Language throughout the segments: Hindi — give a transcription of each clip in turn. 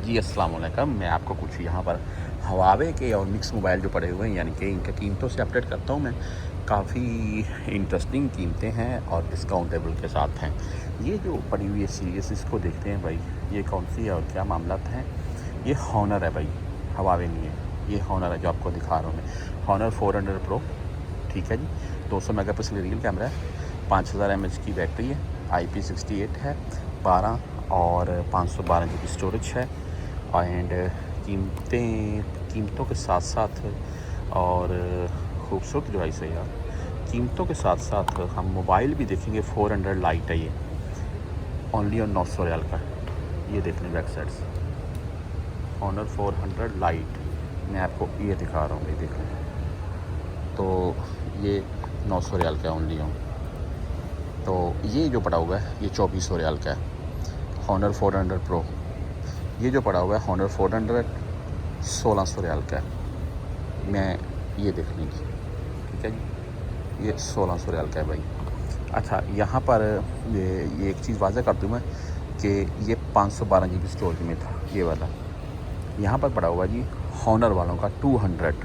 जी अस्सलाम वालेकुम। मैं आपको कुछ यहाँ पर हवावे के और मिक्स मोबाइल जो पड़े हुए हैं यानी कि इनके कीमतों से अपडेट करता हूँ मैं। काफ़ी इंटरेस्टिंग कीमतें हैं और डिस्काउंटेबल के साथ हैं। ये जो पड़ी हुई है सीरीज़, इसको देखते हैं भाई, ये कौन सी है और क्या मामला हैं। ये हॉनर है भाई, हवावे नहीं है। ये हॉनर है जो आपको दिखा रहा हूँ मैं, हॉनर 400 प्रो। ठीक है जी, 200 मेगापिक्सल रियल कैमरा है, 5000 mAh की बैटरी है, IP68 है, 12 और 512 GB स्टोरेज है। एंड कीमतों के साथ साथ और खूबसूरत डिवाइस है यार। कीमतों के साथ साथ हम मोबाइल भी देखेंगे। 400 लाइट है ये, ओनली और 900 रियाल का। ये देख लें बैक साइड से, ऑनर 400 लाइट मैं आपको ये दिखा रहा हूँ, ये देख लें। तो ये 900 रियाल का ओनली हो। तो ये जो पड़ा हुआ है ये 2400 रियाल का है, हॉनर 400 प्रो। ये जो पड़ा हुआ है हॉनर 400 1600 रियाल का है। मैं ये देख लीजिए, ठीक है जी, ये 1600 रियाल का है भाई। अच्छा, यहाँ पर ये एक चीज़ वाज़ह कर दूँ मैं कि ये 512 GB स्टोरेज में था ये वाला। यहाँ पर पड़ा हुआ जी हॉनर वालों का 200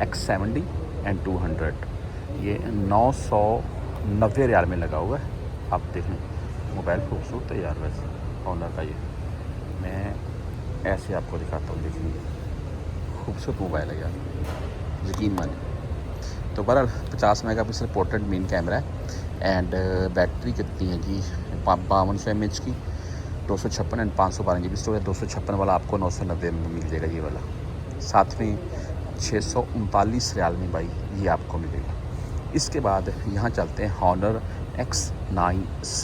X70 एंड 200, ये 990 रियाल में लगा हुआ है। आप देख लें, मोबाइल खूबसूरत है यार वैसे हॉनर का। ये मैं ऐसे आपको दिखाता हूँ, देखिए खूबसूरत मोबाइल है यार, यकीन मानिए। तो बहरहाल 50 मेगापिक्सल पोर्ट्रेट मेन कैमरा है एंड बैटरी कितनी है जी, 5200 mAh की, 256 एंड 512 GB स्टोरेज। 256 वाला आपको 990 में मिल जाएगा ये वाला। साथ में 639 रियाल में भाई ये आपको मिलेगा। इसके बाद यहाँ चलते हैं हॉनर X9C।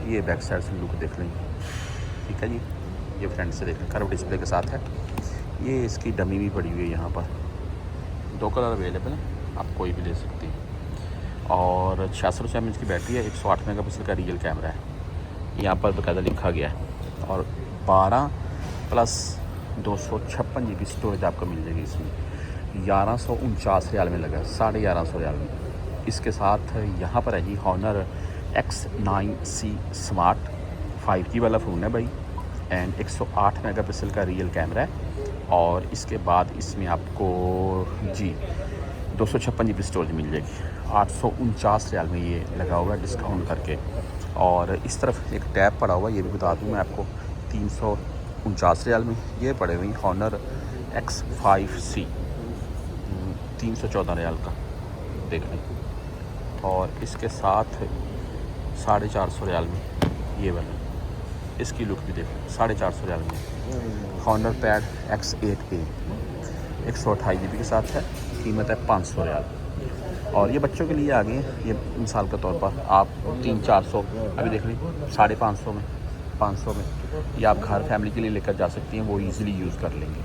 ये बैक साइड से लुक देख लें, ठीक है जी, ये फ्रंट से देख लें, कर्व डिस्प्ले के साथ है। ये इसकी डमी भी पड़ी हुई है यहाँ पर। 2 कलर अवेलेबल हैं, आप कोई भी ले सकते हैं। और 66 mAh की बैटरी है, 108 मेगापिक्सल का रियल कैमरा है, यहाँ पर बाकायदा लिखा गया है। और 12 प्लस 256 GB स्टोरेज आपको मिल जाएगी इसमें। 1149 रियाल में लगा है, 1150 रियाल में। इसके साथ यहाँ पर है जी हॉनर X9C स्मार्ट 5G वाला फ़ोन है भाई, एंड 108 मेगापिक्सल का रियल कैमरा है। और इसके बाद इसमें आपको जी 256 GB स्टोरेज मिल जाएगी। 849 रियाल में ये लगा हुआ है डिस्काउंट करके। और इस तरफ एक टैब पड़ा हुआ है, ये भी बता दूं मैं आपको, 349 रियाल में ये पड़े हुई हॉनर X5C, 314 रियाल का, देख लें। और इसके साथ 450 रियाल में ये वाला, इसकी लुक भी देखो, 450 रियाल में हॉनर पैड X8A 128 GB के साथ है, कीमत है 500 रियाल। और ये बच्चों के लिए आ गए हैं, ये मिसाल के तौर पर आप 300-400 अभी देख लीजिए, 550 में, 500 में, या आप घर फैमिली के लिए लेकर जा सकती हैं, वो इजीली यूज़ कर लेंगे।